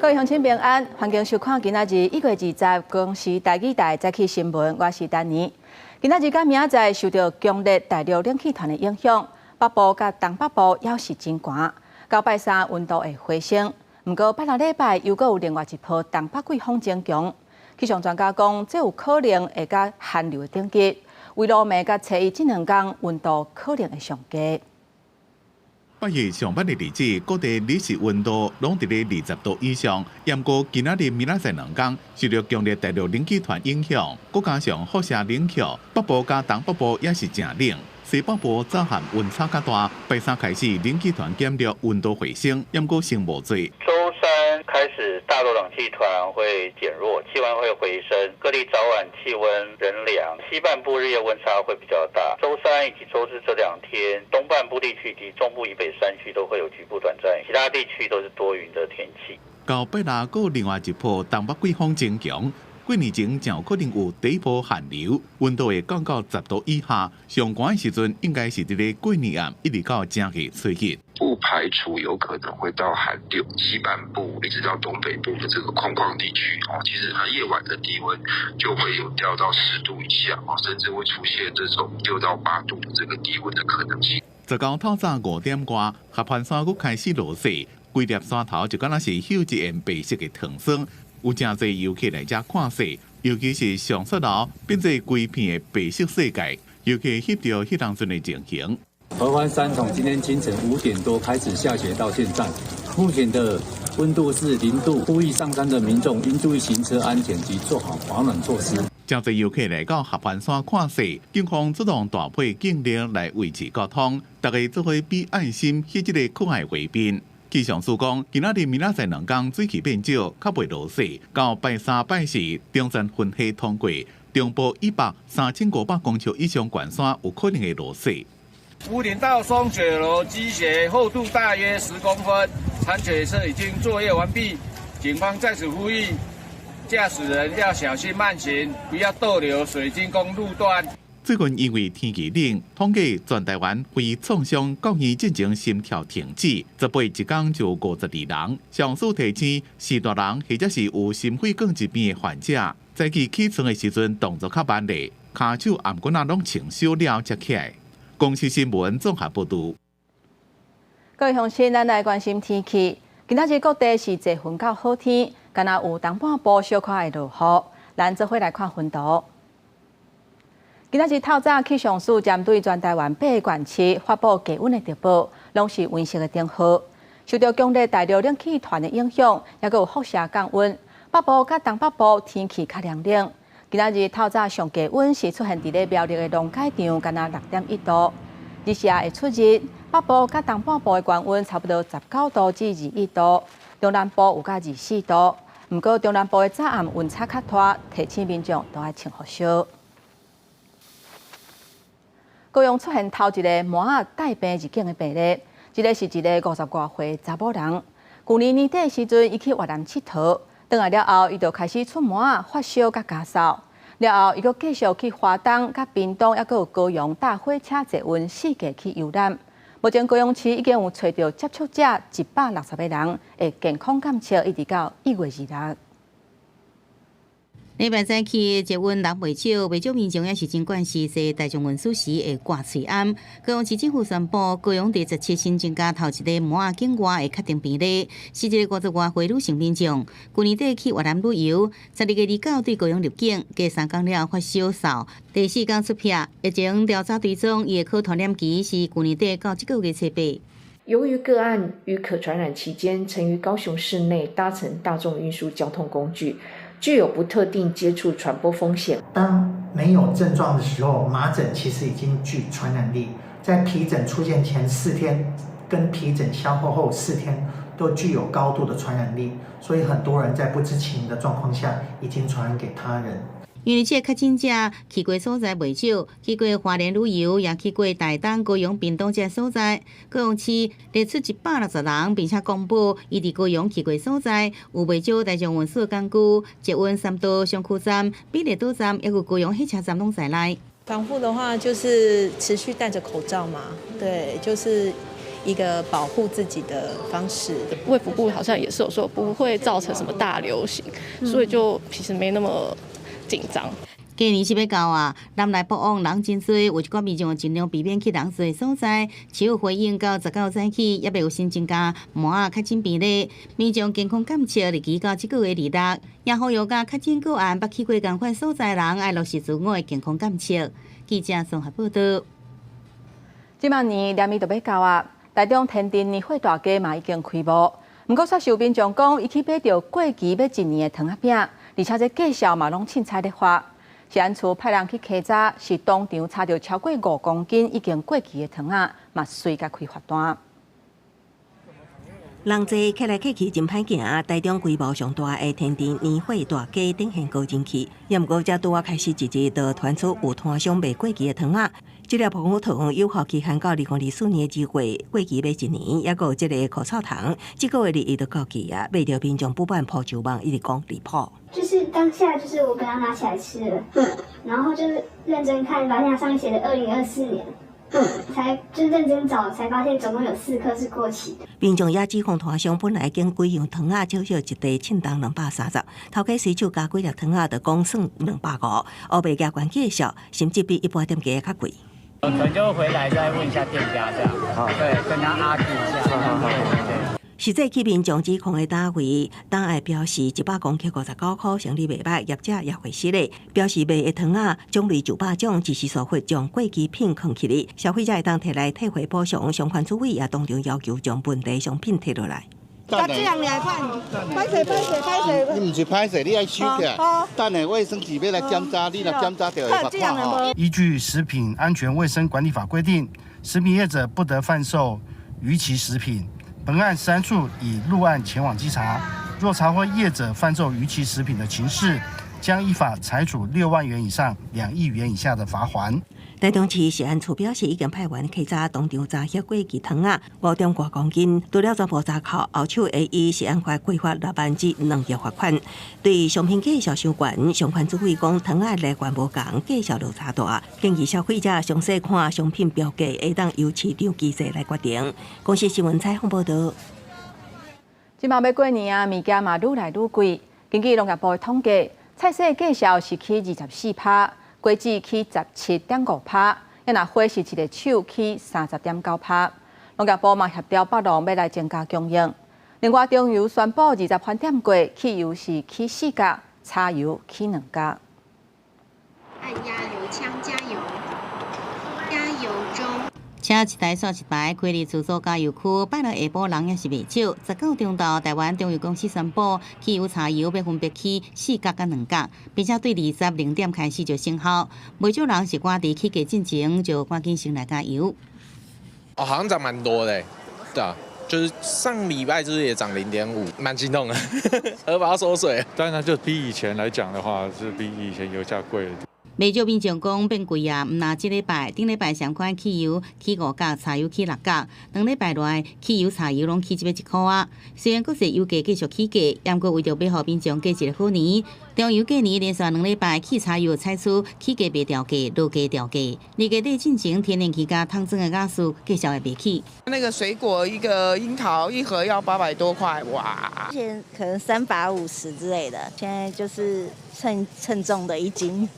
各位乡亲平安，欢迎收看今仔日1月20公视台语台早起新闻，我是丹妮。今仔日甲明仔载受到强烈大陆冷气团的影响，北部甲东北部也是真寒，到拜三温度会回升。不过拜六礼拜又阁有另外一波东北季风增强，气象专家讲，这有可能会甲寒流顶击，为落暝甲初一这2天温度可能会上低。 8月上半的日子，各地日时温度拢伫咧20度以上。不过今仔日、明仔载2天，受到强烈大陆冷气团影响，再加上辐射冷却，北部加东北部也是真冷。西北部早晚温差较大，拜三开始冷气团减弱，温度回升，不过升无多。周三开始，大陆冷气团会减弱，气温会回升，各地早晚气温仍凉，西半部日夜温差会比较大。周三以及周四这2天，东半部地区及中部以北山区都会有局部短暂，其他地区都是多云的天气。到拜六，还有另外一波东北季风增强。 过年前就可能有第一波寒流，温度会降到10度以下。上寒的时阵应该是伫咧过年夜一直到正月初一。不排除有可能会到寒流，西半部一直到东北部的这个空旷地区其实它夜晚的低温就会有掉到10度以下甚至会出现这种6到8度的这个低温的可能性。昨到透早5点外，合欢山谷开始落雪，规粒山头就敢若是绣一沿白色的藤霜。 有真侪游客来遮看雪，尤其是上雪楼变做规片的白色世界，尤其翕到迄当阵的情形。合欢山从今天清晨5点多开始下雪到现在，目前的温度是0度，呼吁上山的民众应注意行车安全及做好保暖措施。真侪游客来到合欢山看雪，警方出动大批警力来维持交通，大家做伙比爱心翕这个可爱画面。 气象署讲，今仔日、明仔载2天水汽变少，较袂落雪。到拜三、拜四，中山分溪通过，中部以北3500公尺以上悬山有可能会落雪。屋顶到松雪楼积雪厚度大约10公分，铲雪车已经作业完毕。警方在此呼吁，驾驶人要小心慢行，不要逗留水晶宫路段。 最近因为天气冷，统计全台湾非创伤到医进前心跳停止，18一天就52人。上述提醒4大人或者是有心血管疾病的患者，早起起床的时阵动作较慢咧，骹手颔骨拢穿小了才起来。公视新闻综合报道。各位乡亲，咱来关心天气。今仔日各地是侪云到好天，敢若有东半部小可会落雨。咱做伙来看云图。 今仔日透早，气象署针对全台湾8个县市发布低温的特报，拢是温色的灯号。受到强烈大陆冷气团的影响，也有辐射降温。北部甲东北部天气较凉冷。今仔日透早上低温是出现伫咧苗栗的龙解场，敢若6.1度。日下会出日，北部甲东半部的高温差不多19度至21度，中南部有甲24度。不过中南部的早暗温差较大，提醒民众都爱穿雨袖。 高雄出现头一个麻仔带病入境的病例，这个是一个50多岁查某人。去年年底时阵，伊去越南佚佗，回来了后，伊就开始出麻仔、发烧甲咳嗽。了后，伊佫继续去花东、甲屏东，还佫有高雄搭火车坐运4架去游览。目前高雄市已经有找到接触者160个人，会健康监测一直到1月26日。 礼拜早起，接温人袂少，不少民众也是真惯习坐大众运输时会挂喙暗。高雄市政府宣布，高雄第17新增加头一个麻仔境外的确定病例，是一个50多岁女性民众。去年底去越南旅游，12月29对高雄入境，隔3天了发烧扫，第4天出片。疫情调查追踪，伊的可传染期是去年底到这个月初8。 由于个案于可传染期间曾于高雄市内搭乘大众运输交通工具，具有不特定接触传播风险。当没有症状的时候，麻疹其实已经具传染力，在皮疹出现前4天跟皮疹消后后4天都具有高度的传染力，所以很多人在不知情的状况下已经传染给他人。 因为这确诊者去过所在袂少，去过花莲旅游，也去过台东、高雄、屏东这所在。高雄市列出160人，并且公布伊伫高雄去过所在，有袂少大众运输工具，捷运3都商区站、美丽岛站，也有高雄火车站拢在内。防护的话，就是持续戴着口罩嘛，对，就是一个保护自己的方式。卫福部好像也是有说不会造成什么大流行，所以就其实没那么紧张。今年是要到啊，南来北往人真多，有一寡民众尽量避免去人多的所在。市府回应到19早起，也未有新增加麻啊确诊病例，民众健康监测日期到这个月26，也呼吁甲确诊个案捌去过同款所在人，爱落实自我的健康监测。记者综合报道。即马年年尾就要到啊，台中天津年货大街嘛已经开幕，不过煞受民众讲，伊去买到过期要1年的糖仔饼，而且这价销嘛拢凊彩咧花。食安处派人去稽查，是当场查到超过5公斤已经过期的糖仔，嘛随甲开罚单。人济客来客去真歹行，台中规模上大的天津年货大街展现高人气，也毋过才拄啊开始一日，就传出有摊商卖过期的糖仔。这粒澎湖糖有效期限到2024年的2月，过期要1年，也有这个苦草糖，这个月2日就到期啊，卖着民众不满破旧网，一直讲离谱。就是当下，就是我刚刚拿起来吃了，然后就是认真看，发现它上面写的2024年。才就认真找，才发现总共有4颗是过期的。民众也指控摊商本来经几样糖仔，少少一地称重230，头家随手加几粒糖仔，就讲算250，乌白加关介绍，甚至比一般店家较贵。可能就回来再问一下店家这样，对，跟他argue一下。实际去民众指控的单位，当爱表示100公克59块，生理袂歹，业者也回失咧，表示卖的糖仔种类900种，只是疏忽将过期品放起哩，消费者会当摕来退回补偿。相关主委也当场要求将问题商品摕落来。甲这样来看，歹势。你唔是歹势，你要收起来。等下卫生局要来检查，你若检查就会罚款。依据《食品安全卫生管理法》规定，食品业者不得贩售逾期食品。本案食安处已入案前往稽查，若查获业者贩售逾期食品的情事，将依法裁处6万元以上2亿元以下的罚锾。台中市食安处表示，已经派员稽查当场查获过期糖仔5点多公斤，除了全部查扣，后手会以食安法规罚6万至2亿罚款。对商品价销相关，相关主委讲糖仔来源无同，价销落差大，建议消费者详细看商品标价，会当由市场机制来决定。公司新闻采访报道。即马要过年啊，物件嘛愈来愈贵。根据农业部的统计，菜市的价销是起24%。果子起17.5%，也若花是一个手起30.9%。农业部嘛协调北农要来增加供应。另外，中油宣布20番点过，汽油是起4角，柴油起2角。按压油枪加油，加油中。车一台刷一台，开入自助加油区。拜六下晡人也是未少。19中昼，台湾中油公司宣布，汽油、柴油要分别起4角甲2角，并且对20:00点开始就生效。未少人是赶伫起价进前就赶紧先来加油。好像涨蛮多的，对啊，就是上礼拜就是也涨0.5，蛮心痛的，荷包缩水。当然，就比以前来讲的话，是比以前油价贵了。未少民众讲变贵啊，毋若即礼拜，顶礼拜相关汽油起5角，柴油起6角，2礼拜来汽油、柴油拢起1块啊。虽然各式油价继续起价，但过为着要互民众过一个好年，中油过年连续2礼拜汽柴油采取起价袂调价、落价调价。二月底进前，天然气加汤装的价数介绍会袂起。那个水果一个樱桃一盒要800多块，哇！之前可能350之类的，现在就是称重的1斤。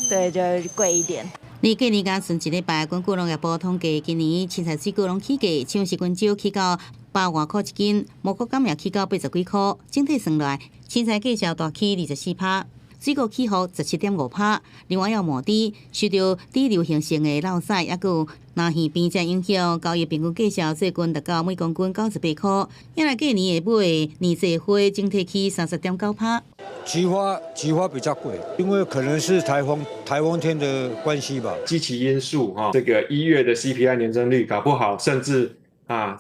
对，就贵一点。你过年刚剩一礼拜，根据农业部统计，今年青菜水果拢起价，像是香蕉起到100外块1斤，蘑菇柑也起到80几块。整体算来，青菜价销大起24%，水果起伏17.5%。另外，要毛猪受到低流行性的落屎，也有南耳病症影响，交易平均价销最近达到每公斤98块。也来过年下尾年节花整体起30.9%。菊花比较贵，因为可能是台风天的关系吧。基期因素这个1月的 CPI 年增率搞不好，甚至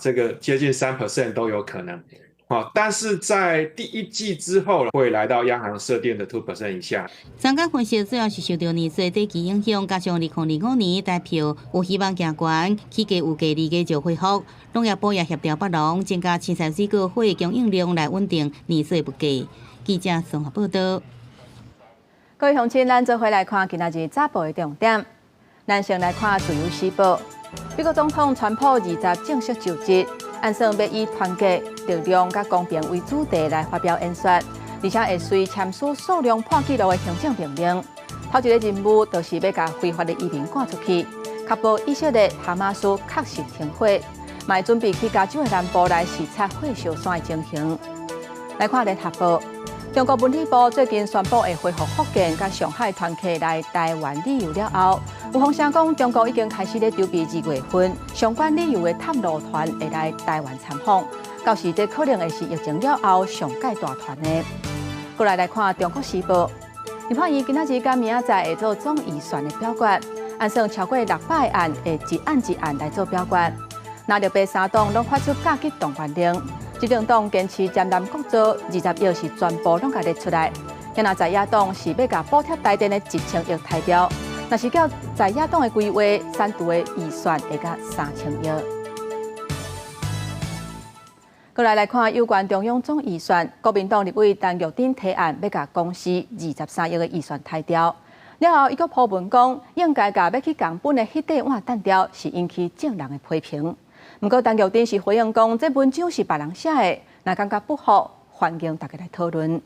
这个接近3% 都有可能。但是在第1季之后会来到央行设定的 2% 以下。专家分析，主要是受到年节短期影响，加上2025年代票有希望行悬，起价有价2月就恢复。农业部也协调北农增加青菜水果货供应量来稳定年节物价。记者综合报道。各位乡亲，咱做回来看今仔日早报的重点。咱先来看《自由时报》。美国总统川普20正式就职，按算要以团结、力量甲公平为主题来发表演说，而且会随签署数量破纪录的行政命令。头一个任务就是要把非法的移民赶出去，确保以色列哈马斯确实停火，嘛准备去加州的南部来视察火烧山的情形。来看联合报。中国文体部最近宣布会恢复福建甲上海团客来台湾旅游了后，有风声讲中国已经开始咧筹备2月份相关旅游的探路团会来台湾参访，到时这可能会是疫情了后上届大团的。过来看中国时报，立法院今仔日甲明仔载会做总预算的表决，按算超过600案会一案一案来做表决。那绿白三党拢发出甲级动员令。执政党坚持占南国造20亿是全部拢甲列出来，现在在野党是要甲补贴台电的1000亿抬掉，若是叫在野党的规划，三度的预算会甲3000亿。过来看有关中央总预算，国民党立委陈玉珍提案要甲公司23亿的预算抬掉，了后伊阁铺文讲，应该甲要去港本的迄块碗单调，是引起正人的批评。不过，陈玉珍是回应讲，这文章是别人写的，若感觉不好，欢迎大家来讨论。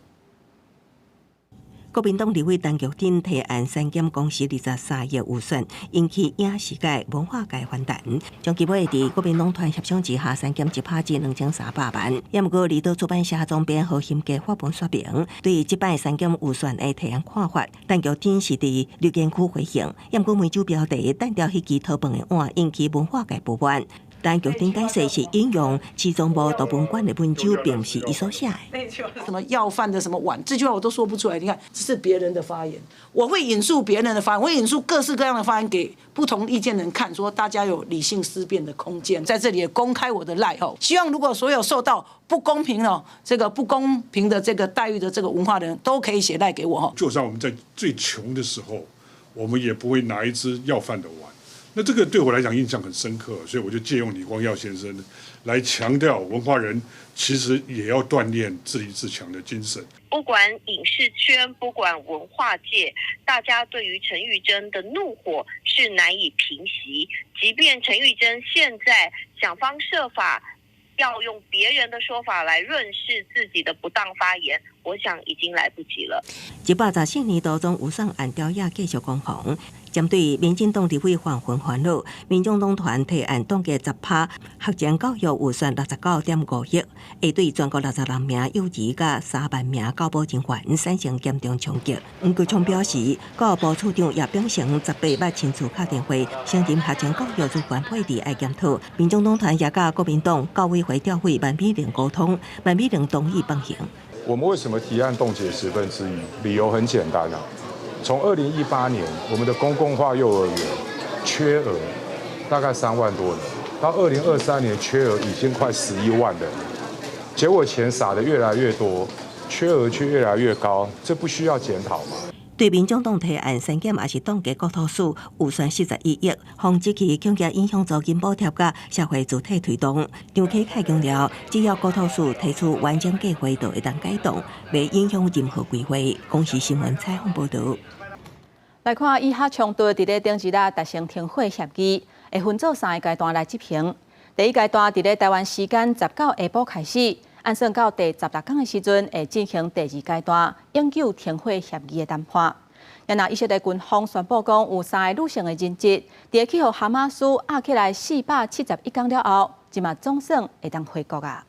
国民党立委陈玉珍提案删减公司23亿预算，引起影视界、文化界反弹。将基本伫国民党团协商之下删减1%至2300万。也毋过，离岛出版社总编何心家发文说明，对即摆删减预算的提案看法，陈玉珍是伫绿建区回应。也毋过，媒体标题单调迄支讨饭的碗，引起文化界不满。陈玉珍解释是引用其中部图文馆的文章，并不是伊所写的。什么要饭的什么碗，这句话我都说不出来。你看，这是别人的发言，我会引述别人的发言，我会引述各式各样的发言给不同意见人看，说大家有理性思辨的空间。在这里也公开我的赖吼，希望如果所有受到不公平的这个待遇的这个文化的人都可以写赖给我哈。就算我们在最穷的时候，我们也不会拿一只要饭的碗。那这个对我来讲印象很深刻，所以我就借用李光耀先生来强调，文化人其实也要锻炼自立自强的精神。不管影视圈，不管文化界，大家对于陈玉珍的怒火是难以平息。即便陈玉珍现在想方设法要用别人的说法来润饰自己的不当发言，我想已经来不及了。114年度总预算按照也继续攻防。针对民进党立委黄昏烦恼，民众党团提案冻结10%学前教育预算69.5亿，会对全国66名幼儿甲3万名教保人员产生严重冲击。黄国昌表示，教育部处长也秉承18捌亲自敲电话，声称学前教育主管配置爱检讨。民众党团也甲国民党教委会调会万美玲沟通，万美玲同意放行。我们为什么提案冻结1/10之一？理由很简单啊。从2018年，我们的公共化幼儿园缺额大概3万多人，到2023年缺额已经快11万人，结果钱撒得越来越多，缺额却越来越高，这不需要检讨吗？对民众党提案删减也是冻结国土署预算41亿，防止其强加影响租金补贴甲社会主体推动。张启凯强调，只要国土署提出完整计划，就会当改动，未影响任何规划。公视新闻采访报道。来看以下冲突伫咧顶一日达成停火协议，会分做3个阶段来执行。第一阶段伫咧台湾时间19下晡开始，按算到第16天的时阵，会进行第2阶段永久停火协议的谈判。然后以色列军方宣布讲，有3个女性的人质，伫去互哈马斯压起来471天了后，即嘛总算会当回国啊。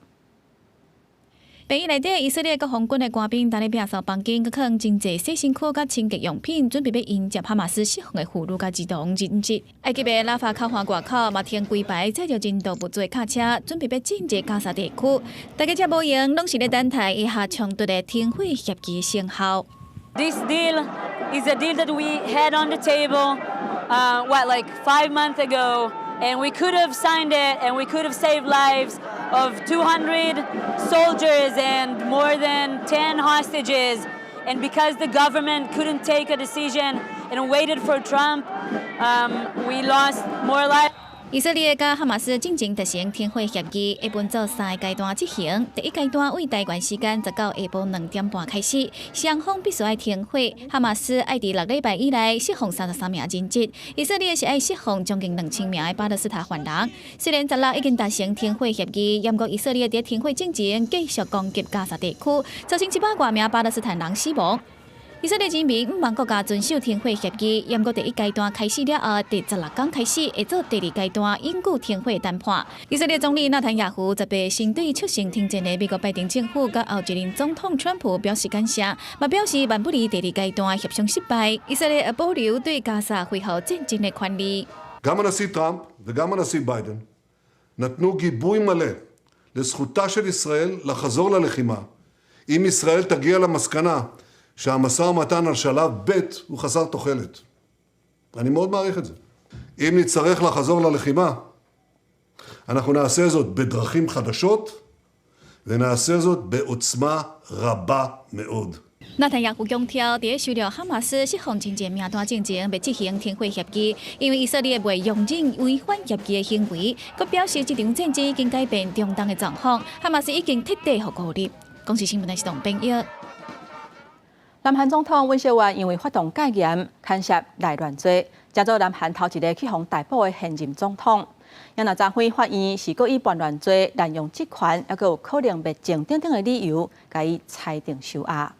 病院内底，以色列国防军的官兵当咧摒扫房间，佮放真济洗身躯佮清洁用品，准备要迎接哈马斯释放的妇女佮儿童人质。埃及的拉法口岸外口嘛停几排载着人道物资的卡车，准备要进入加沙地区。大家才无用，拢是咧等待以下冲突的停火协议生效。This deal is a deal that we had on the table, like 5 months ago, and we could have signed it, and we could have saved lives of 200 soldiers and more than 10 hostages. And because the government couldn't take a decision and waited for Trump, we lost more lives. 以色列甲哈马斯进行特行停火协议，会分做3个阶段执行。第一阶段为台湾时间19下晡2点半开始，双方必须要停火。哈马斯爱伫6礼拜以内释放33名人质，以色列是爱释放将近2000名的巴勒斯坦犯人。虽然16已经达成停火协议，不过以色列在停火进前继续攻击加沙地区，造成700多名巴勒斯坦人死亡。以色列人民毋望国家遵守停火协议，不过第一阶段开始了后，第16天开始会做第2阶段永久停火谈判。以色列总理纳坦雅胡18针对促成停战的美国拜登政府甲后一任总统川普表示感谢，嘛表示万不利第2阶段协商失败，以色列保留对加沙恢复战争的权利。גם הנשיא טראמפ וגם הנשיא ביידן נתנו גיבוי מלא לזכותה של ישראל לחזור ללחימה, אם ישראל תגיע למסקנה שהמשא ומתן על שלב ב' הוא חסר תוחלת. אני מאוד מעריך את זה. אם נצטרך לחזור ללחימה, אנחנו נעשה זאת בדרכים חדשות, ונעשה זאת בעוצמה רבה מאוד. 纳坦雅胡强调，在受到哈马斯释放前名单进前，未执行停火协议，因为以色列未容忍违反协议的行为。佮表示，这场战争已经改变中东的状况，哈马斯已经彻底复孤立。公司新闻台是董炳耀。南韩总统尹锡悦因为发动戒严，牵涉内乱罪，加做南韩头一个去互逮捕的现任总统。杨纳查辉法院是佮以叛乱罪、滥用职权，还佮有可能被正等等的理由，甲伊裁定收押。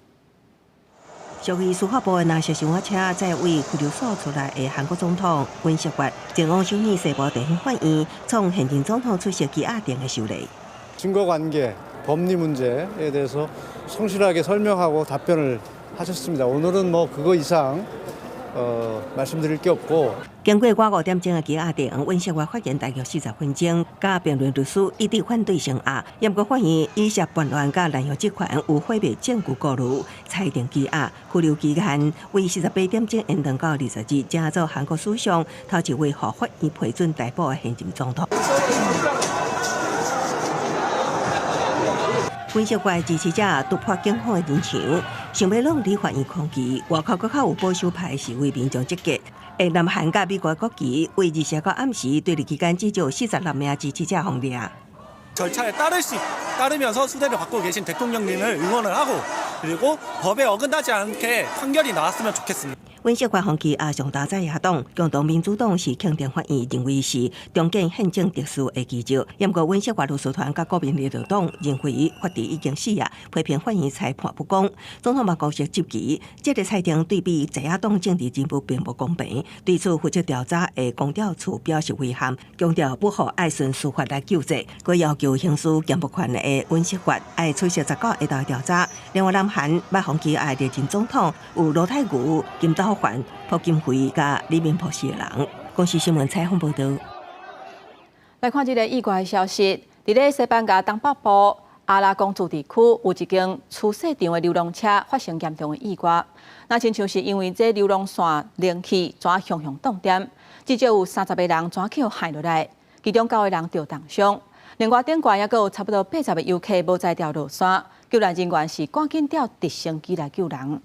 属于司法部的纳税审核车在为拘留所出来的韩国总统尹锡悦，前往修拟西部地方法院，从现任总统出席羁押庭的受理。 증거관계, 법리 문제에 대해서 성실하게 설명하고 답변을 하셨습니다. 오늘은 뭐 그거 이상 말씀드릴 게 없고. 经过我5点钟的羁押庭，尹锡悦发言大约40分钟，甲辩论律师一直反对声押，不过法院以涉叛乱甲滥用职权有毁灭证据过虑，裁定羁押，拘留期限为48点钟延长到20日，正做韩国史上头一位获法院批准逮捕的现任总统。 尹锡悦支持者突破警方的人墙，想要让立法院抗议。外口搁较有保守派示威民众集结，南韩甲美国国旗为日下到暗时对立期间至少46名支持者轰掠。 절차에 따르면서 수대를 받고 계신 대통령님을 응원을 하고 그리고 법에 어긋나지 않게 판결이 나왔으면 좋겠습니다. 尹锡悦放弃亚上大在野党，共同民主党是肯定法院认为是中建宪政特殊的基础。不过尹锡悦律师团甲国民联合党认为法治已经死啊，批评法院裁判不公。总统办公室质疑，这个裁定对比在野党政治进步并不公平。对此负责调查的公调处表示遗憾，强调不可爱顺司法来救济。佢要求刑事检捕权的尹锡悦爱出席19个大调查。另外，南韩要放弃爱历任总统有罗泰愚、金道焕、朴槿惠甲李明博士的人。公司新闻采访报道。来看这个意外消息，伫咧西班牙东北部阿拉贡州地区有一间出市场的流浪车发生严重的意外。那亲像是因为这流浪线冷气怎向冻点，至少有30个人怎去害落来，其中9个人受重伤。另外，顶悬也有差不多80个游客无在掉落山，救援人员是赶紧调直升机来救人。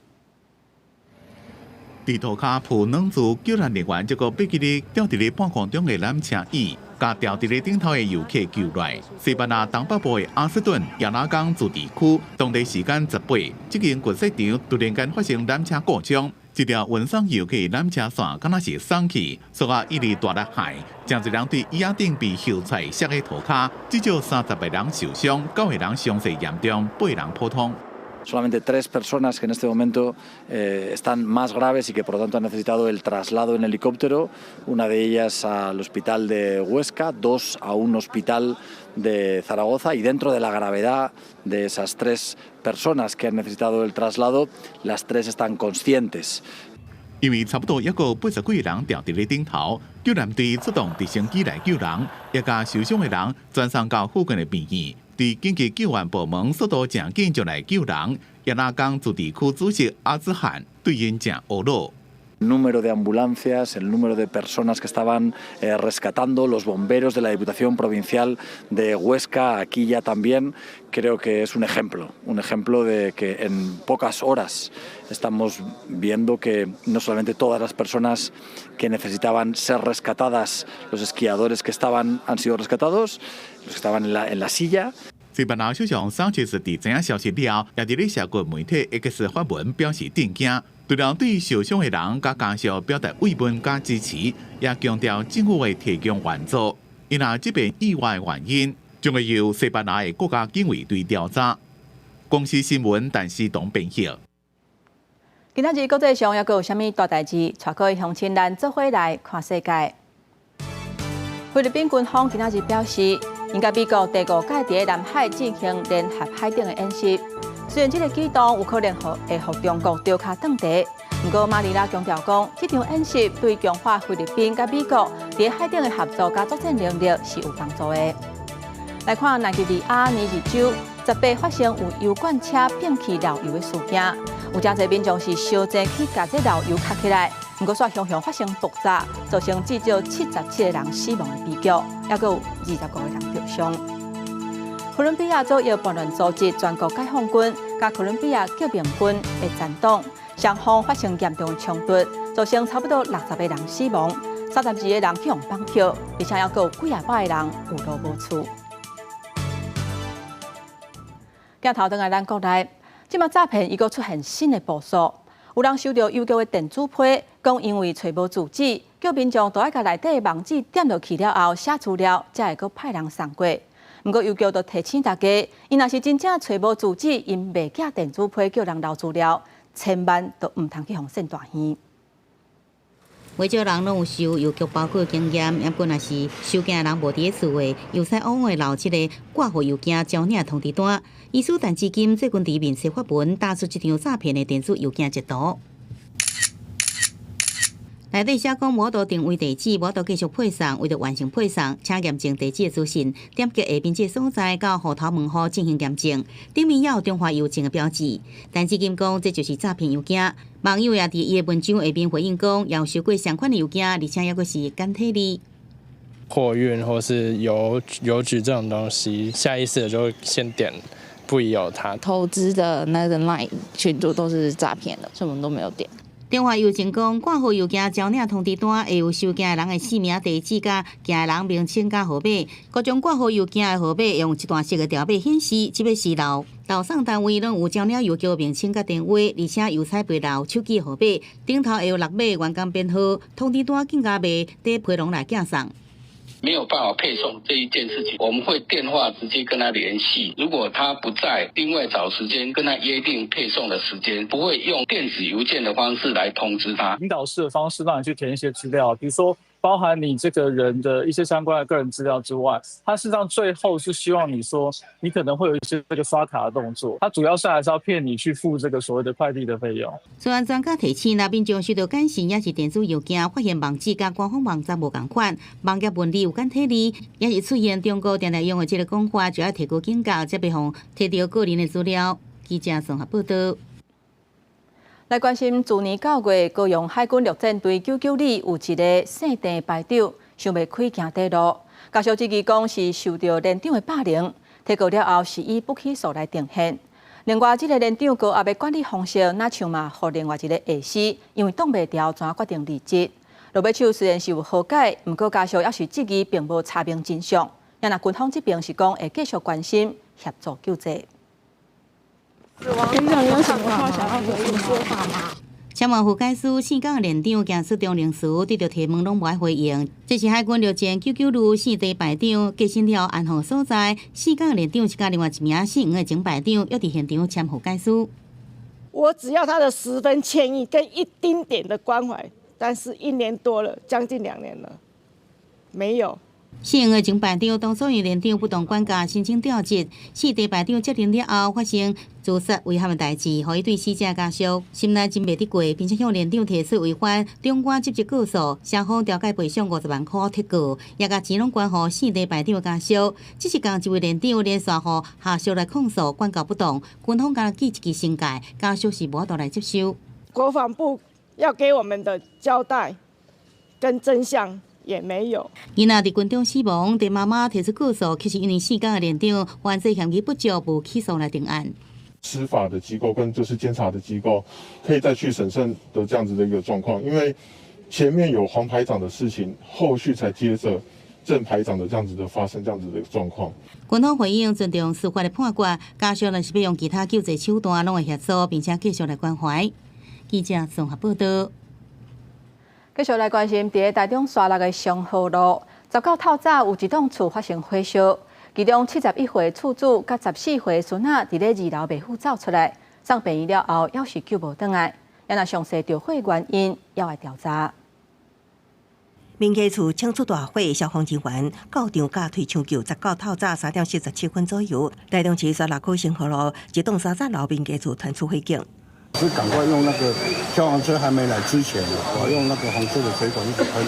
地图卡铺两组救援人员，结果被记哩吊伫咧半空中的缆车椅，甲吊伫咧顶头的游客救来。西班牙东北部的阿斯顿亚拉冈自治区，当地时间18，这间国际场突然间发生缆车故障，一条运送游客的缆车线敢若是松去，所以一直大落海，真一人对椅仔顶被秀出摔个涂骹，至少30个人受伤，9个人伤势严重，8个人普通。 Solamente 3 personas que en este momento están más graves y que por lo tanto han necesitado el traslado en helicóptero, una de ellas al hospital de Huesca, 2 a un hospital de Zaragoza y dentro de la gravedad de esas 3 personas que han necesitado el traslado, las 3 están conscientes. 因为差不多还有80几个人吊伫咧顶头，救援队出动直升机来救人，也甲受伤的人转送到附近的病院。 伫紧急救援部门速度正紧就来救人，亚拉冈自治区主席阿兹罕对因正懊恼。El número de ambulancias, el número de personas que estaban rescatando, los bomberos de la Diputación Provincial de Huesca, aquí ya también, creo que es un ejemplo de que en pocas horas estamos viendo que no solamente todas las personas que necesitaban ser rescatadas, los esquiadores que han sido rescatados, los que estaban en la silla. 西班牙首相桑切斯伫知影消息了，也伫咧社群媒体 X 发文表示震惊。除了对受伤的人甲家属表达慰问甲支持，也强调政府会提供援助。因若这边意外原因，将会由西班牙的国家警卫队调查。公司新闻陈思东编辑。今仔日国际上还阁有啥物大代志？带各位乡亲咱做伙来看世界。菲律宾军方今仔日表示，因甲美国第5届伫南海进行联合海顶的演习。虽然这个举动有可能会互中国丢卡断地，不过马尼拉强调讲，这场演习对强化菲律宾甲美国伫海顶的合作甲作战能力是有帮助的。来看奈及利亚尼日州18发生有油罐车摒弃漏油的事件，有真侪民众是烧钱去甲这漏油卡起来，不过却常常发生爆炸，造成至少77个人死亡的悲剧，还佫有25个人受伤。哥伦比亚左翼叛乱组织全国解放军甲哥伦比亚革命军的战党双方发生严重的冲突，造成差不多60个人死亡，32个人去用绑票，而且还佫有几百个人有路无厝。镜头转来咱国内，即马诈骗伊佫出现新的步数，有人收到邮局的电子批，讲因为找无住址，叫民众都爱甲内底的网址点落去了后写资料，才会佫派人送过。不过邮局都提醒大家，伊若是真正找无住址，因未寄电子批叫人留资料，千万都唔通去互骗大耳。袂少人拢有收邮局包裹经验，也不若是收件人无伫咧厝诶，又使往往留即个挂号邮件招领通知单。医师陈志金最近伫面试发文，打出一张诈骗的电子邮件截图。内底写讲无多定位地址，无多继续配送，为着完成配送，请验证地址的资讯，点击下边这所在到户头门户进行验证，顶面也有中华邮政的标志。陈志金讲，这就是诈骗邮件。网友也伫伊的文章下边回应讲，也有收过相款的邮件，而且也佫是简体字。货运或是邮局这种东西，下意识的就会先点不疑有他。投资的那个 LINE 群组都是诈骗的，所以我们都没有点。中华邮政讲，挂号邮件招领通知单会有收件人的姓名、地址、甲件人名称、甲号码。各种挂号邮件的号码用一段式的条码显示，即要泄露。投送单位拢有招领邮局名称甲电话，而且邮差背漏手机号码，顶头会有6码员工编号，通知单更加袂伫批笼来寄送。没有办法配送这一件事情，我们会电话直接跟他联系。如果他不在，另外找时间跟他约定配送的时间，不会用电子邮件的方式来通知他。引导式的方式让你去填一些资料，比如说包含你这个人的一些相关的个人资料之外，他事实上最后是希望你说你可能会有一些这个刷卡的动作，他主要是还是要骗你去付这个所谓的快递的费用。虽然专家提醒，若民众收到简讯也是电子邮件，发现网址甲官方网站无同款，网页文字有简体字，也是出现中国常常用的这个讲法，就要提高警觉，才袂互摕到个人的资料。记者综合报道。来关心，去年9月，高雄海军陆战队99里有一个姓郑排长，想要开行底路，家属质疑讲是受到连长的霸凌，提告了后是以不起诉来定刑。另外，这个连长高压的管理方式，那像嘛，互另外一个下司因为挡袂牢，怎决定离职。罗尾手虽然是有和解，不过家属也是质疑并无查明真相。也那军方这边是讲会继续关心协助救济。连长有什么话想要和我们说法吗？前往副解师姓港连长兼出中领事对着提问拢无爱回应。这是海军陆战99旅姓郑排长革新了安放所在，姓港连长是甲另外一名姓黄的前排长约伫现场签副解师。我只要他的10分歉意跟一丁点的关怀，但是1年多了，将近2年了，没有。姓黄的前排长当初因连长不当管教申请调职，姓郑排长接任了后发生自杀危险的代志，予伊对死者家属心内真袂得过，并且向连长提出违反中官职责告诉，双方调解赔偿50万块贴告，也甲钱拢关乎姓郑排长的家属。只是共一位连长连续予下属来控诉管教不当，军方敢记一支新界，家属是无法度来接受。国防部要给我们的交代跟真相也没有。囡仔伫军中死亡，对妈妈提出告诉，其实因为4天的连长犯罪嫌疑不足，无起诉来定案。司法的机构跟就是监察的机构可以再去审慎的这样子的一个状况，因为前面有黄排长的事情，后续才接着郑排长的这样子的发生这样子的状况。军方回应尊重司法的判决，加上若是要用其他救济手段，拢会协助，并且继续来关怀。记者综合报道。继续来关心，伫台中沙鹿的松河路，19透早有一栋厝发生火烧，其中71岁厝主甲14岁孙仔伫咧2楼卖户走出来，送病院了后，要是救无倒来。也若详细着火原因，要来调查。民家厝抢出大火，消防人员到场加退抢救。19透早3点47分左右，台中市沙鹿区松河路一栋3层楼民家厝传出火警。是赶快用那个消防车还没来之前，我用那个红色的水管一直喷，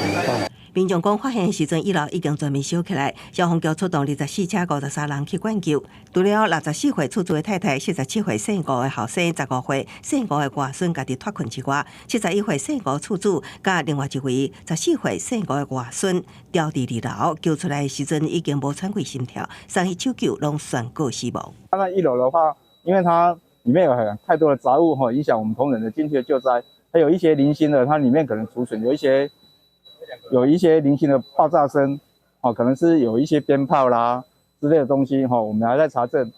没办法。民众讲发现时阵，1楼已经全面烧起来，消防局出动24车53人去灌救。除了64岁厝主的太太、47岁姓吴的后生、15岁姓吴的外孙家己脱困之外，71岁姓吴厝主甲另外一位14岁姓吴的外孙掉伫2楼，救出来时阵已经无喘过心跳，送去抢救拢宣告死亡。那1楼的话，因为它里面有太多的杂物影响我们同仁的进去的救灾，还有一些零星的，它里面可能储存有一些零星的爆炸声，可能是有一些鞭炮啦之类的东西，我们还在查证，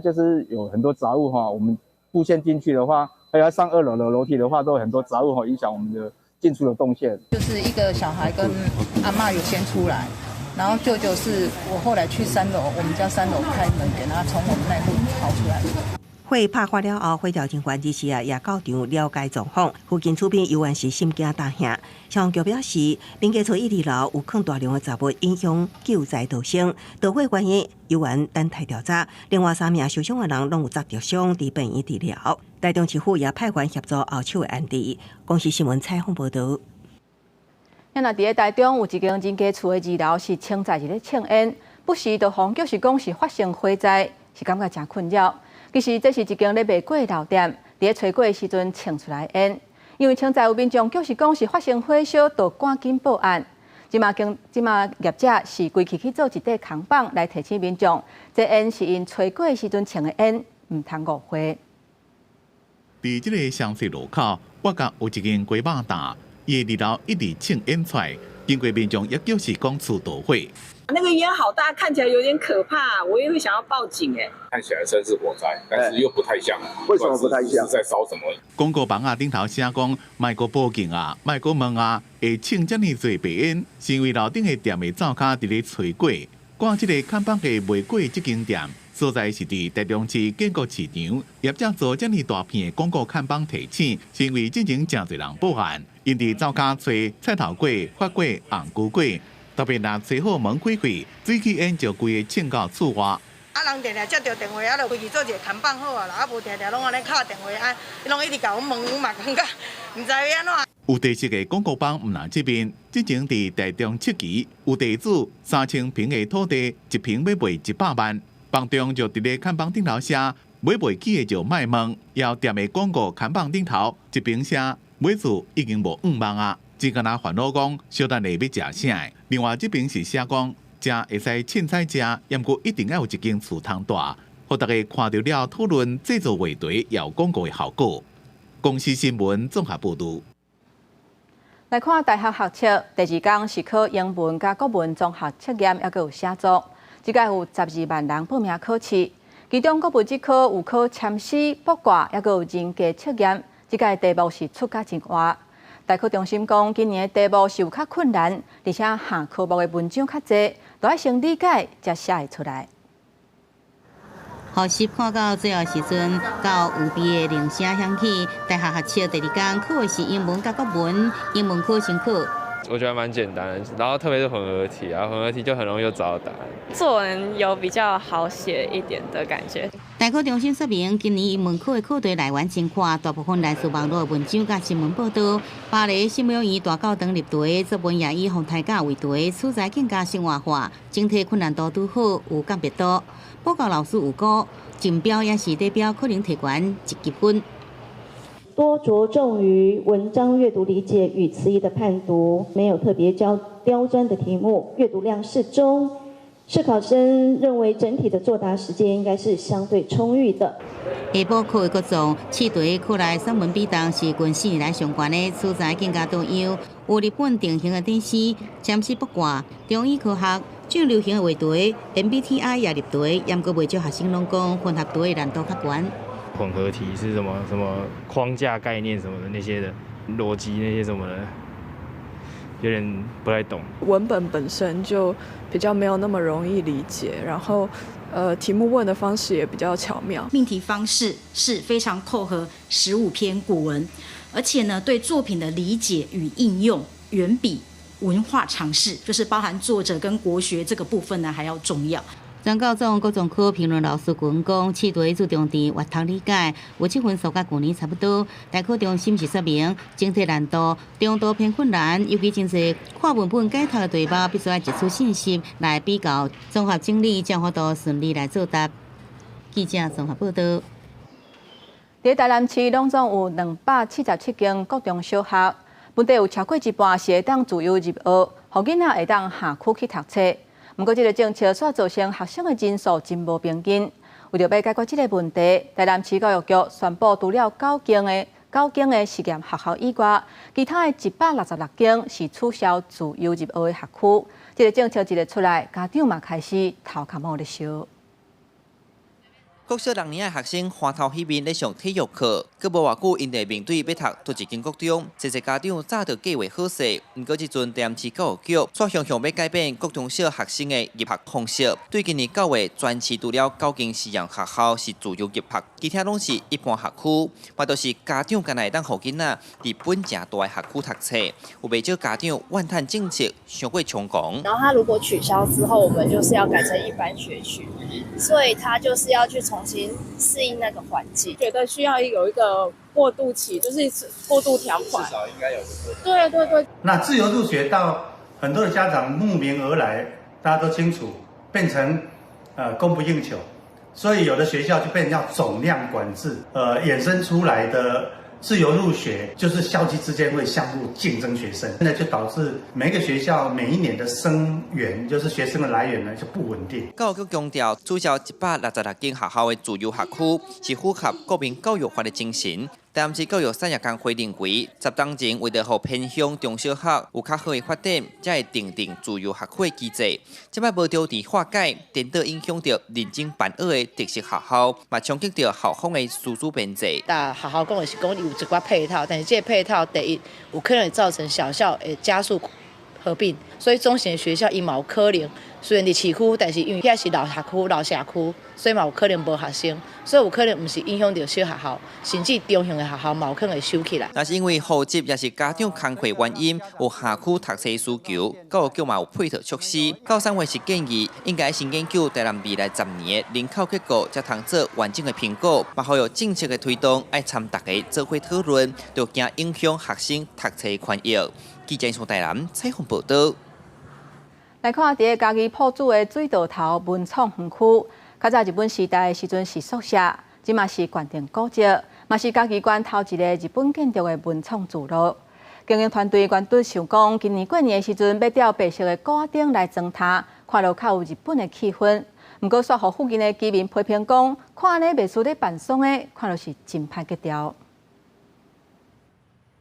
就是有很多杂物，我们布线进去的话，还要上2楼的楼梯的话，都有很多杂物影响我们的进出的动线。就是一个小孩跟阿嬷有先出来，然后舅舅是我后来去3楼，我们家3楼开门给他从我们那户跑出来的。火拍发了后，火调人员日时也到场了解状况。附近厝边游园是心惊胆吓。消防局表示，民家厝1、2楼有放大量的杂物，影响救灾逃生。导火原因游园等待调查。另外3名受伤的人拢有遭着伤，伫病院治疗。台中市府也派员协助后手的案例。公视新闻采访报道。若伫咧台中有一间人家厝的2楼是清在咧庆烟，不时就防就是讲是发生火灾，是感觉真困扰。其实这是一间咧卖粿的老店，伫咧吹粿的时阵呛出来烟，因为清在有民众就是讲是发生火烧，就赶紧报案。即马业者是规气去做一块扛棒来提醒民众，这烟是因吹粿的时阵呛的烟，唔通误会。伫即个湘西路口，我甲有一间粿肉摊，伊的2楼一直呛烟出来，经过民众也就是讲厝导火。那个烟好大，看起来有点可怕，我也会想要报警哎。看起来像是火灾，但是又不太像。为什么不太像？是在烧什么？广告板啊顶头写讲，莫阁报警啊，莫阁问啊，会呛遮尔多白烟，是因为楼顶的店的灶骹伫咧吹粿。赶即个看板的卖粿即间店，所在是伫台中市建国市场，业者做遮尔大片的广告看板提醒，是因为之前真侪人报案，因伫灶骹吹菜头粿、发粿、红菇粿。特别若吹好门开开，水汽烟就规个呛到厝外。人定定接到电话，就回去做一个看板好啊啦，无定定拢安尼敲电话伊拢一直甲阮问，阮嘛感觉毋知要安怎。有地势的广告板毋难这边，之前伫台中7期有地主3000平的土地，一平要卖100万，房中就伫咧看板顶头写买袂起的就卖问，要店的广告看板顶头一平写买厝已经无5万啊。只敢若烦恼讲，小等下要食啥？另外这边是写讲，食会使凊彩食，毋过一定要有一间厝通住，互大家看到了讨论制作话题也有广告的效果。公视新闻综合报道。来看大学学测，第2天是考英文甲国文综合测验，还有写作。即届有12万人报名考试，其中国文这科有考签诗、卜卦，还有人格测验。即届题目是出甲真活。大考中心讲，今年的题目是有较困难，而且下科目的文章较侪，都要先理解才写会出来。学习看到最后时阵，到有味的铃声响起，大学学测第2天考的是英文甲国文，英文考先考。我觉得蛮简单的，然后特别是混合题啊，混合题就很容易就找到答案。作文有比较好写一点的感觉。大考中心说明，今年英文考的考题来源真宽，大部分来自网络的文章甲新闻报道。芭蕾、新美园、大教堂立题，作文也以红台架为题，取材更加生活化，整体困难度拄好，有鉴别度。报告老师有估，竞标也是代表可能提悬1级分。多着重于文章阅读理解与词义的判读，没有特别刁钻的题目，阅读量适中。试考生认为整体的作答时间应该是相对充裕的。下晡课的各种试题课内散文比重是近4年来上悬的，素材更加多样，有日本定型的典诗、占星卜卦、中医科学、最流行的话题 ，MBTI 也入题，也过袂少学生拢讲混合题的难度较悬。混合题是什么框架概念什么的那些的逻辑那些什么的，有点不太懂。文本本身就比较没有那么容易理解，然后题目问的方式也比较巧妙。命题方式是非常扣合15篇古文，而且呢，对作品的理解与应用远比文化常识，就是包含作者跟国学这个部分呢还要重要。张高中高中科评论老师讲，试题注重伫阅读理解，有7分数甲去年差不多。大考中心是说明整体难度中度偏困难，尤其真侪看文本解读的题目，必须要提出信息来比较综合整理，才有法度顺利来作答。记者综合报道。在台南市拢总有277间国中小学，本地有超过一半是会当自由入学，互囡仔会当下区去读册。不过，这个政策却造成学生的人数真无平均。为着要解决这个问题，台南市教育局宣布，除了9间的实验学校以外，其他的166间是取消自由入学的学区。这个政策一日出来，家长嘛开始头壳摸咧烧。国小6年的学生欢头喜面咧上体育课，佮无偌久，因就面对要读多一间国中。这些家长早就计划好势，不过这阵台南市教育局却向要改变国中小学生的入学方式。对今年9月，全市除了9间实验学校是自由入学，其他拢是一般学区，嘛都是家长干来当互囡仔伫本正大的学区读册。有不少家长怨叹政策太过冲狂。然后他如果取消之后，我们就是要改成一般学区，所以他就是要去重新适应那个环境，觉得需要有一个过渡期，就是过渡条款，至少应该有个过渡。对对对。那自由入学到很多的家长慕名而来，大家都清楚，变成供不应求，所以有的学校就变成要总量管制，衍生出来的自由入学就是校际之间会相互竞争学生，现在就导致每一个学校每一年的生源，就是学生的来源呢就不稳定。教育局强调，取消166间学校的自由学区是符合国民教育法的精神。台南市教育产业工会认为，10当前为了让偏乡中小学有较好的发展，才会订定自由学区的机制。这摆无着伫化解，颠倒影响到认真办学的特色学校，嘛冲击到校方的师资编制。但学校讲的是讲有一寡配套，但是这个配套第一有可能造成小校的加速合并，所以中型的学校因嘛有可能虽然伫市区，但是因为遐是老学区、老社区，所以嘛有可能无学生，所以有可能唔是影响到小学校，甚至中型的学校嘛有可能会收起来。那是因为户籍也是家长工课原因，有下区读册需求，教育局嘛有配套措施。教产会是建议应该先研究台南未来10年的人口结构，才通做完整的评估，嘛好有政策的推动，爱参大家做伙讨论，就惊影响学生读册的权益。记者从台南采访报道。来看，伫个家己铺子的水道头文创园区，较早日本时代的时阵是宿舍，即嘛是关店古迹，嘛是家己关头一个日本建筑的文创聚落。经营团队原本想讲，今年过年的时阵要调白色的高瓦顶来装塔，看落较有日本的气氛。不过，煞互附近的居民批评讲，看安尼袂输咧办丧的，看落是真歹格调。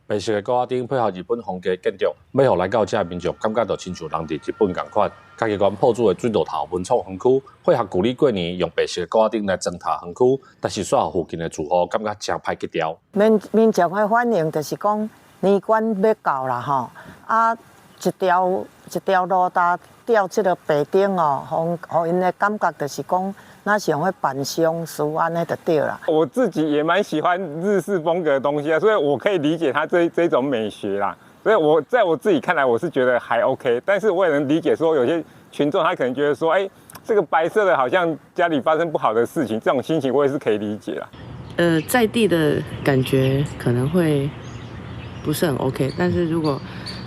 白色的高瓦顶配合日本风格建筑，要互来到这民众感觉到亲像人伫日本同款。家己关铺子的水道头文创园区，配合旧历过年用白色的高瓦顶来装塔园区，但是煞互附近的住户感觉真歹格调。民众的反应就是讲年关要到啦吼，啊一条路搭吊这个白顶哦，互因的感觉就是讲。那想会办丧事安尼就对了。我自己也蛮喜欢日式风格的东西啊，所以我可以理解它这种美学啦。所以在我自己看来，我是觉得还 OK， 但是我也能理解说有些群众他可能觉得说，这个白色的好像家里发生不好的事情，这种心情我也是可以理解啦。在地的感觉可能会不是很 OK， 但是如果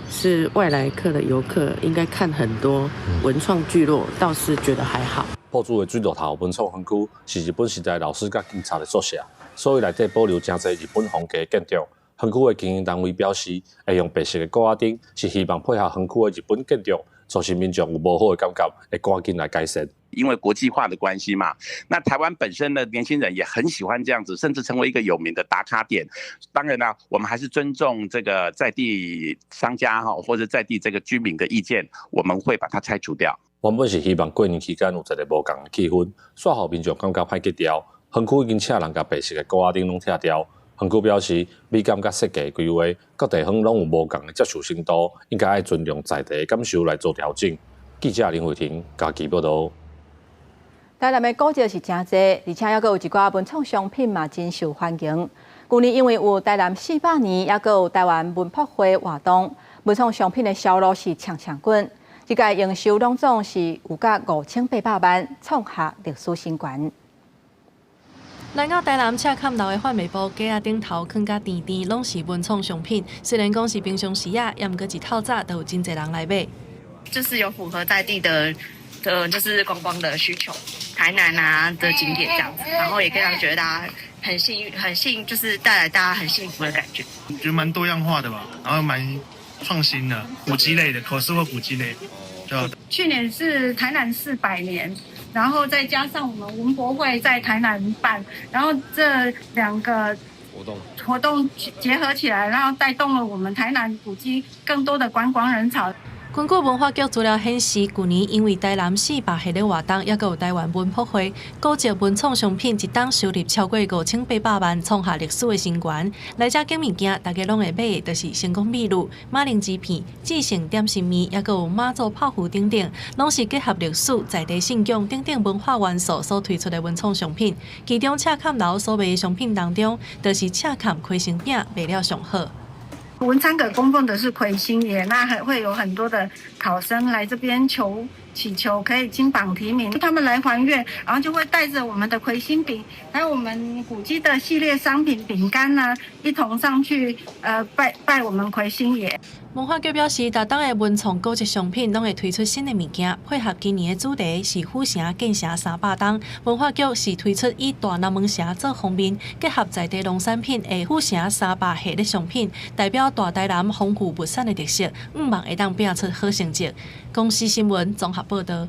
是外来客的游客，应该看很多文创聚落，倒是觉得还好。铺子的水道头文创园区是日本时代老师甲警察的宿舍，所以内底保留真侪日本风格建筑。园区的经营单位表示，会用白色的高压顶，是希望配合园区的日本建筑，造成民众有无好的感觉，会赶紧来改善。因为国际化的关系嘛，那台湾本身的年轻人也很喜欢这样子，甚至成为一个有名的打卡点。当然啦，我们还是尊重这个在地商家或者在地这个居民的意见，我们会把它拆除掉。原本是希望过年期间有一个无共的气氛，煞互民众感觉歹吉调。园区已经请人甲白色的高压顶拢拆掉。园区表示，美感甲设计规划，各地方拢有无共的接受程度，应该爱尊重在地的感受来做调整。记者林慧婷家己报道。台南的古迹是真侪，而且还有一寡文创商品嘛真受欢迎。去年因为有台南400年，还有台湾文博会活动，文创商品的销路是强强滚。这届营收拢总是有达5800万，创下历史新高。来到台南赤坎楼的范美部架仔顶头，囥甲甜甜，拢是文创商品。虽然讲是平常时啊，也毋过一透早都有真侪人来买。就是有符合在地的就是观光的需求，台南啊的景点这样子，然后也可以让觉得大家很幸，就是带来大家很幸福的感觉。我觉得蛮多样化的吧，然后蛮创新的，古迹类的，口述或古迹类，对吧？去年是台南400年。然后再加上我们文博会在台南办，然后这2个活动结合起来，然后带动了我们台南古迹更多的观光人潮。根据文化局资料显示，去年因为台南400系列活动，也有台湾文博会，古迹文创商品一档收入超过5800万，创下历史的新高。来遮拣物件，大家拢会买的，就是成功秘鲁、马铃薯片、至诚点心面，也有马祖泡芙等等，拢是结合历史、在地信仰等等文化元素所推出的文创商品。其中赤坎楼所卖的商品当中，就是赤坎开心饼卖了上好。文昌阁供奉的是魁星爷，那还会有很多的考生来这边祈求可以金榜题名，他们来还愿，然后就会带着我们的魁星饼，还有我们古迹的系列商品饼干啊，一同上去拜我们魁星爷。文化局表示，大档的文创古迹商品拢会推出新的物件，配合今年的主题是府城建城300档。文化局是推出以大南门城做封面，结合在地农产品的府城300系列商品，代表大台南丰富物产的特色，望会当拼出好成绩。公司新闻综合报道。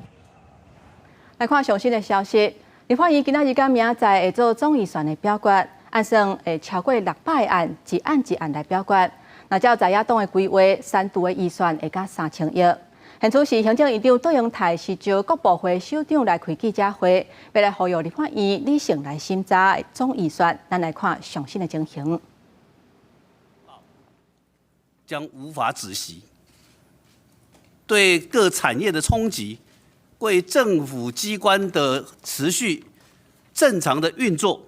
来看最新的消息，立法院今仔日甲明仔载会做总预算的表决，按算会超过600案，一案一案来表决。那照在野党的规划，3度的预算会到3000亿。现此时，行政院长杜永泰是招各部会首长来开记者会，要来呼吁立法院理性来审查总预算。咱来看详细的情形。将无法止息，对各产业的冲击，为政府机关的持续正常的运作，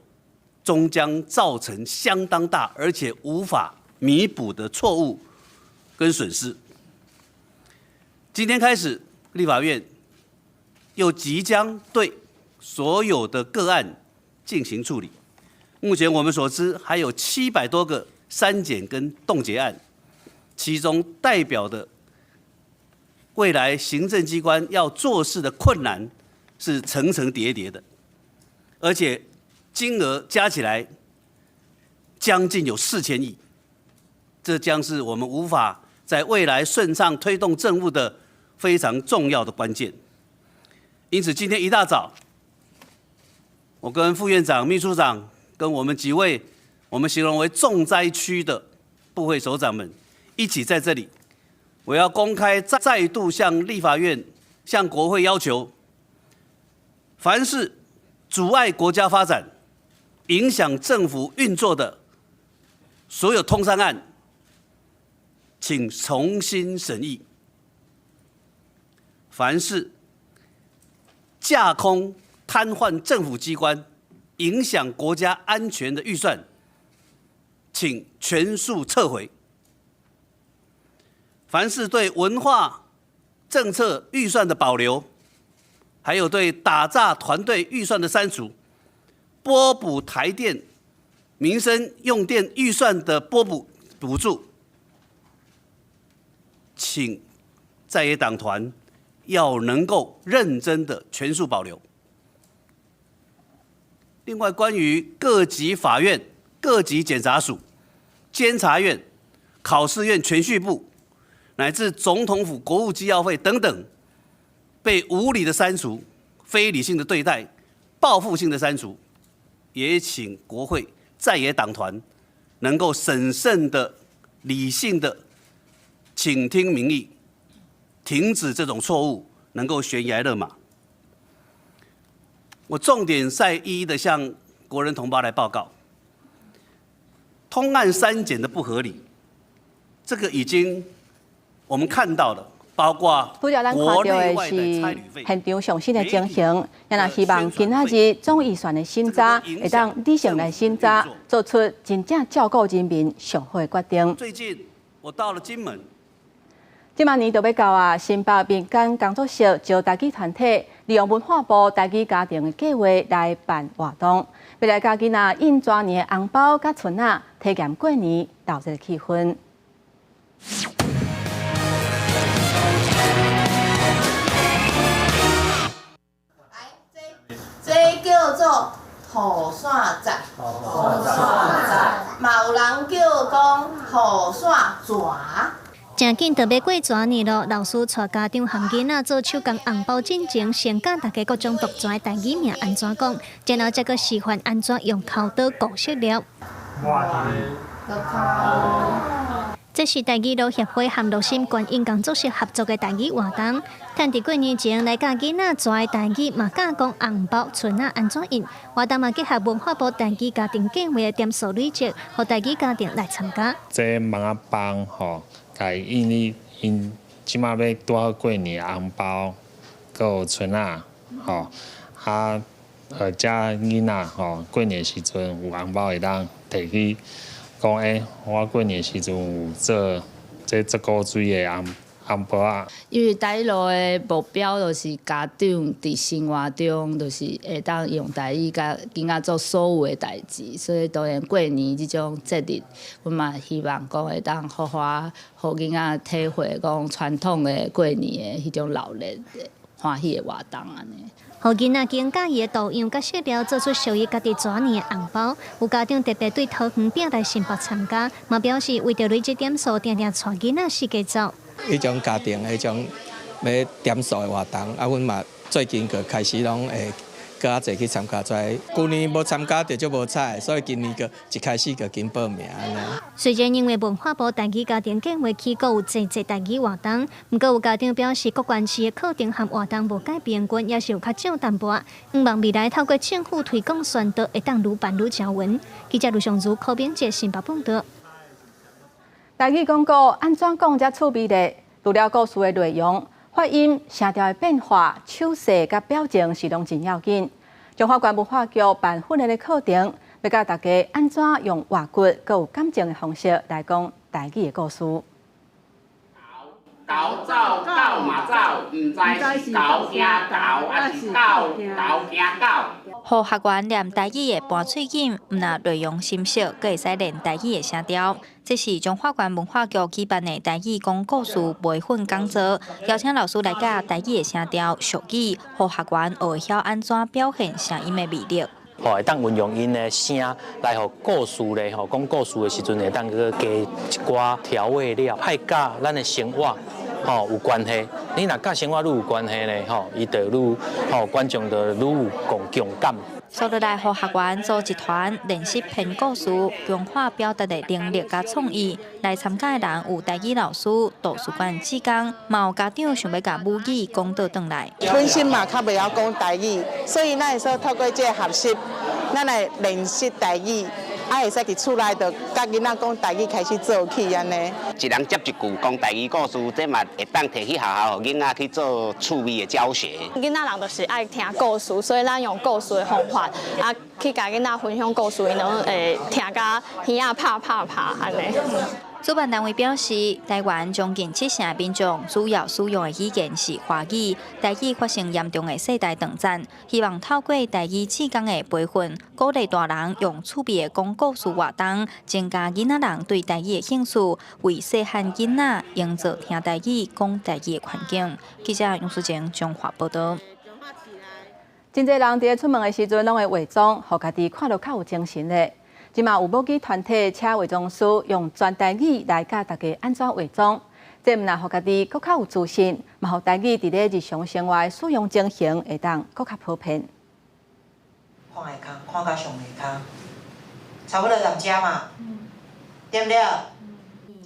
终将造成相当大而且无法弥补的错误跟损失。今天开始，立法院又即将对所有的个案进行处理。目前我们所知，还有700多个删减跟冻结案，其中代表的未来行政机关要做事的困难是层层叠叠的，而且金额加起来将近有4000亿。这将是我们无法在未来顺畅推动政务的非常重要的关键。因此，今天一大早，我跟副院长、秘书长跟我们几位我们形容为重灾区的部会首长们一起在这里，我要公开再度向立法院、向国会要求，凡是阻碍国家发展、影响政府运作的所有通删案，请重新审议。凡是架空、瘫痪政府机关、影响国家安全的预算，请全数撤回。凡是对文化政策预算的保留，还有对打诈团队预算的删除，拨补台电民生用电预算的补助，请在野党团要能够认真的全数保留。另外，关于各级法院、各级检察署、监察院、考试院铨序部，乃至总统府国务机要费等等，被无理的删除、非理性的对待、报复性的删除，也请国会在野党团能够审慎的、理性的倾听民意，停止这种错误，能够悬崖勒马。我重点再一一的向国人同胞来报告，通案删减的不合理，这个已经我们看到了，包括主要咱看到的是现场上新的情形，也若希望今仔日总预算的审查会当理性来审查，做出真正照顾人民上好的决定。最近我到了金门。今晚年就要到啊，新北民间工作室招台语团体，利用文化部台语家庭的计划来办活动，要来教囡仔印抓年的红包甲春仔，体验过年闹热气氛。这叫做雨伞节，嘛有人叫讲雨伞蛇。正紧就要过蛇年咯，老师带家长含囡仔做手工红包进前，先教大家各种独专的台语名安怎讲，然后再个示范安怎用口刀固色料。这是台语路协会和乐心观音工作室合作的台语活动，趁伫过年前来教囡仔抓台语，嘛教讲红包、春仔安怎印。活动嘛结合文化部台语家庭计划的点数累积，和台语家庭来参加。这蚊仔帮吼。因即马要拄好过年红包，佮有春仔，吼，遮囡仔吼过年时阵有红包会当摕去讲我过年时阵有做这古水的红包啊。因为台语的目标就是家长伫生活中就是会当用台语甲囡仔做所有的代志，所以当然过年这种节日，阮嘛希望讲会当好好互囡仔体会讲传统的过年的迄种热烈的欢喜的活动安尼。互囡仔经家己的图样甲色料做出属于家己抓年的红包，有家长特别对桃园饼来申报参加，嘛表示为着累积点数，定定带囡仔四界走。迄种家庭迄种要点数的活动，啊，阮嘛最近就开始拢会搁较侪去参加。旧年无参加就足无彩，所以今年个一开始就紧报名安尼。虽然因为文化部台语家庭计划起购有侪台语活动，不过有家长表示，各县市的课程和活动无改变，均也是有较少淡薄。希望未来透过政府推广宣导，会当愈办愈招文。记者卢尚如、柯炳杰新北报道。台语广告安怎讲才趣味咧？除了故事的内容，发音、声调的变化、手势甲表情是拢真要紧。中华关文化局办训练的课程，要教大家安怎用活骨、佮有感情的方式来讲台语的故事。狗走狗嘛走，唔知是狗惊狗，还是狗惊狗。互学员念台语的搬喙音，毋但内容深熟，阁会使练台语的声调。这是中华关文化局举办的台语讲故事培训讲座，邀请老师来教台语的声调、俗语，互学员学会晓安怎表现声音的魅力。会当运用因的声来互故事咧，讲故事的时阵会当去加一寡调味料，爱甲咱的生活有关系。你若甲生活愈有关系咧，伊就愈观众就愈有共感。所以来互学员组一团练习编故事，强化表达的能力甲创意。来参加的人有台语老师、图书馆职工，嘛有家长想要甲母语讲倒转来。本身嘛较袂晓讲台语，所以咱会说透过这个学习，咱来练习台语。会使伫厝内就甲囡仔讲台语开始做起安尼。一人接一句讲台语故事，这嘛会当摕去学校，互囡仔去做趣味的教学。囡仔人就是爱听故事，所以咱用故事的方法啊，去甲囡仔分享故事，因拢会听甲耳仔拍安尼。主办单位表示，台湾将近7成民众主要使用的语言是华语，台语发生严重的世代断层。希望透过台语志工的培训，鼓励大人用趣味的讲故事活动，增加囡仔人对台语的兴趣，为细汉囡仔营造听台语、讲台语的环境。记者杨淑晴中华报道。真侪人伫出门的时阵，拢会化妆，互家己看落较有精神咧。即嘛有某机团体请化妆师用全台语来教大家安怎化妆，这毋但互家己更较有自信，嘛互台语伫咧日常生活使用情形会当更较普遍。看下骹，看到上下骹，差不多咁只嘛，对不对？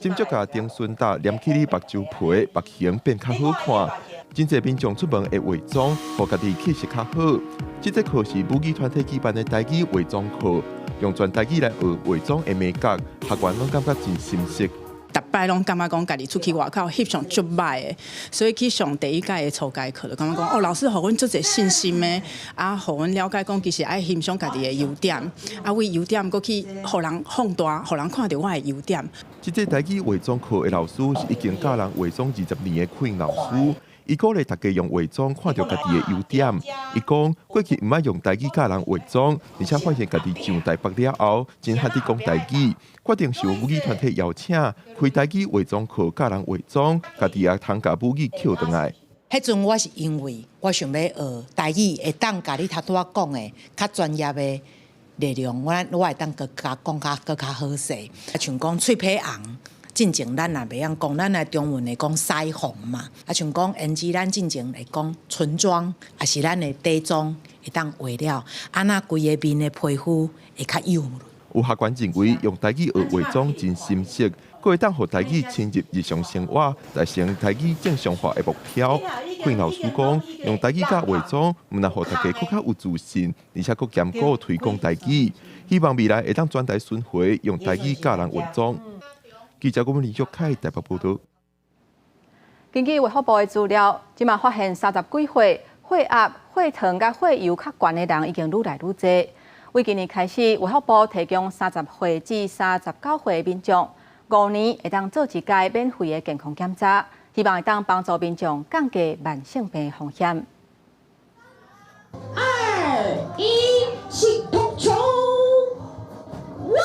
斟酌甲丁顺达黏起你目睭皮，目型变较好看。真侪民众出门会化妆，互家己气色较好。这节课是母语团体举办的台语化妆课，用全台语来学化妆的美感，学员拢感觉真心实。逐摆拢感觉讲家己出去外口翕相足歹的，所以去上第一届的初阶课就感觉讲哦，老师互阮足侪信心的，啊，互阮了解讲其实爱欣赏家己的优点，啊，为优点搁去互人放大，互人看到我的优点。这节台语化妆课的老师是已经教人化妆20年的孔老师。伊鼓励大家用化妆看到家己的优点。伊讲过去毋爱用台语教人化妆，而且发现家己上台北了后，真罕伫讲台语，决定受母语团体邀请，开台语化妆课教人化妆，家己也通甲母语捡倒来。迄阵我是因为我想要学台语，会当甲你头拄仔讲的较专业的内容，我会当佮讲较好势，像讲喙皮红。进前咱也袂晓讲，咱来中文来讲腮红嘛，啊像讲胭脂，咱进前来讲唇妆，也是咱的底妆会当画了，啊那规个面的皮肤会较幼。有学员认为用台语学化妆真心实，佫会当互台语侵入日常生活，达成台语正常化的目标。惠老师讲，用台语教化妆，毋但互大家更较有自信，而且佫兼顾推广台语，希望未来会当转台巡回用台语教人化妆。记者郭文林、卓凯台北报道。根据卫福部的资料，即马发现30几岁血压、血糖甲血油较悬的人已经愈来愈多。为今年开始，卫福部提供30岁至39岁的民众5年会当做一届免费的健康检查，希望会当帮助民众降低慢性病风险。2、1，起动球！哇！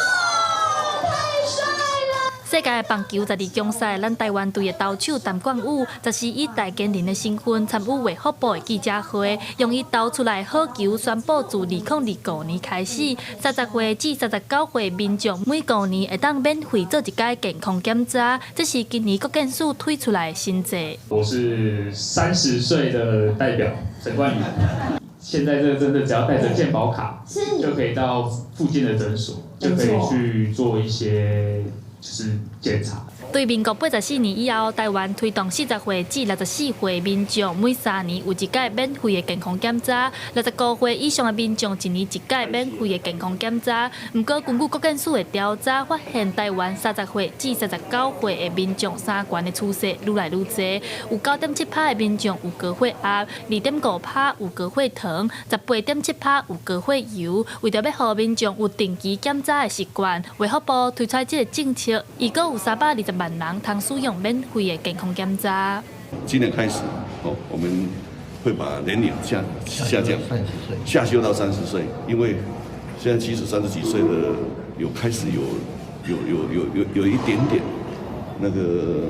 世界棒球12强赛，咱台湾队的投手陈冠宇，就是以代言人的身份参与卫福部的记者会，用伊投出来好球宣布，自2025年开始，30岁至39岁民众每5年会当免费做一届健康检查，这是今年国健署推出来的新制。我是30岁的代表陈冠宇。 现在这个真的只要带着健保卡，就可以到附近的诊所，就可以去做一些就是检查。对民国84年以后，台湾推动40岁至64岁民众每3年有一届免费的健康检查，65岁以上的民众1年1届免费的健康检查。不过，根据国健署的调查，发现台湾30岁至39岁的民众3悬的趋势愈来愈多，有9.7%的民众有高血压，2.5%有高血糖，18.7%有高血油。为着要让民众有定期检查的习惯，卫福部推出这个政策，已经有320万人通使用免费的健康检查。今年开始，我们会把年龄下降，下修到30岁，因为现在其实30几岁的开始有一点点那个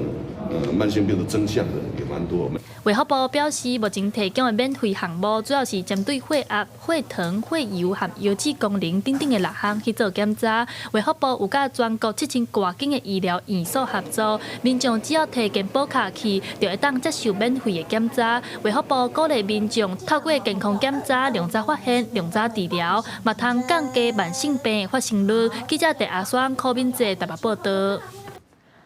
慢性病的征象的也蛮多。卫福部表示，目前提供的免费项目主要是针对血压、血糖、血油和腰子功能等等的6项去做检查。卫福部有甲全国7000多间的医疗院所合作，民众只要提健保卡去，就会当接受免费的检查。卫福部鼓励民众透过健康检查，量早发现、量早治疗，嘛通降低慢性病的发生率。记者陈阿双、柯敏哲台北报道。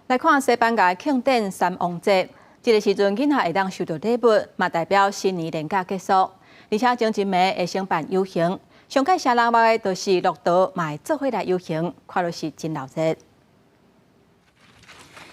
来看西班牙庆典3王节，这个时阵囡仔会当收到礼物，嘛代表新年连假结束。而且前一暝会先办游行，上届城人的就是鹿岛，嘛会做伙来游行，看落是真闹热。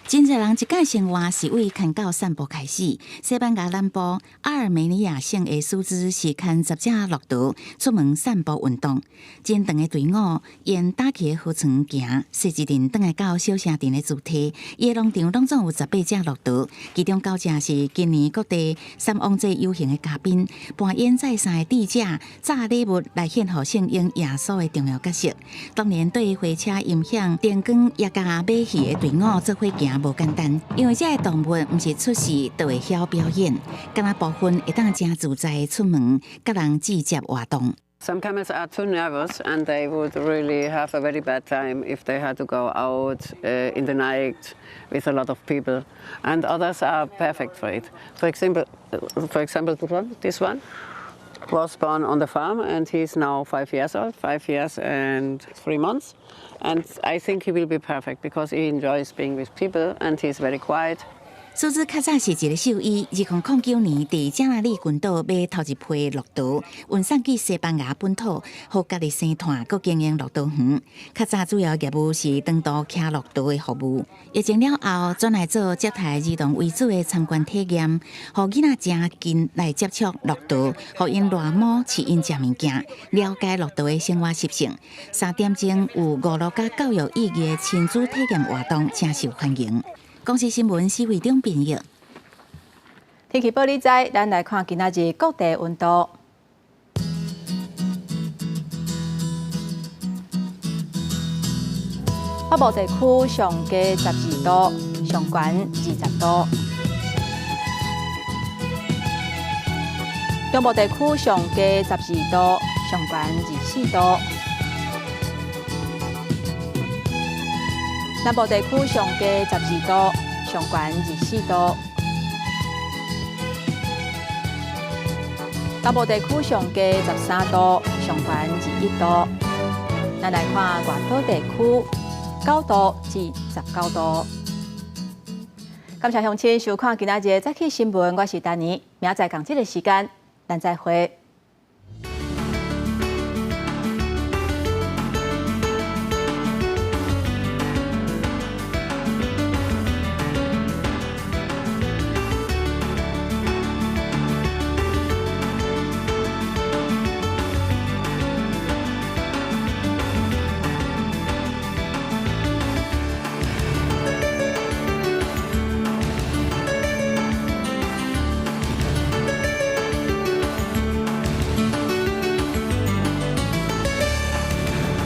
真侪人一届生活是为牵狗散步开始。西班牙南部阿尔梅尼亚省的苏兹是牵10只骆驼出门散步运动，真长的队伍沿打起的河床行，细一阵转来到小城镇的主题。伊的农场拢总有18只骆驼，其中9只是今年各地3王节游行的嘉宾，搬演在山的智者炸礼物来献予圣婴耶稣的重要角色。当年对火车音响、电光也甲马戏的队伍做伙行。嘛无简单，因为这个动物毋是出世就会晓表演，敢若部分会当真自在出门，甲人直接活动。Some camels are too nervous and they would really have a very bad time if they had to go out in the night with a lot of people. And others are perfect for it. For example, this one was born on the farm and he's now 5 years old, 5 years and 3 months. And I think he will be perfect because he enjoys being with people and he's very quiet. 苏姿较早是一个兽医，2009年伫加那利群岛买头一批鹿图，运送去西班牙本土，互家己生团，佮经营鹿图园。较早主要业务是长途骑鹿图的服务。疫情了后，转来做接待儿童为主的参观体验，互囡仔正近来接触鹿图，互因赖毛饲因食物件，了解鹿图的生活习性。3点钟有5、6个教育意义的亲子体验活动，真受欢迎。公司新闻施伟忠编译。天气报你知，咱来看今仔日各地温度。北部地区上加12度，上悬20度；中部地区上加12度，上悬24度。 南部地区上加12度，上悬24度；东部地区上加13度，上悬21度。咱来看外岛地区9度至19度。感谢乡亲收看今仔日早起新闻，我是丹尼，明仔载同这个时间，咱再会。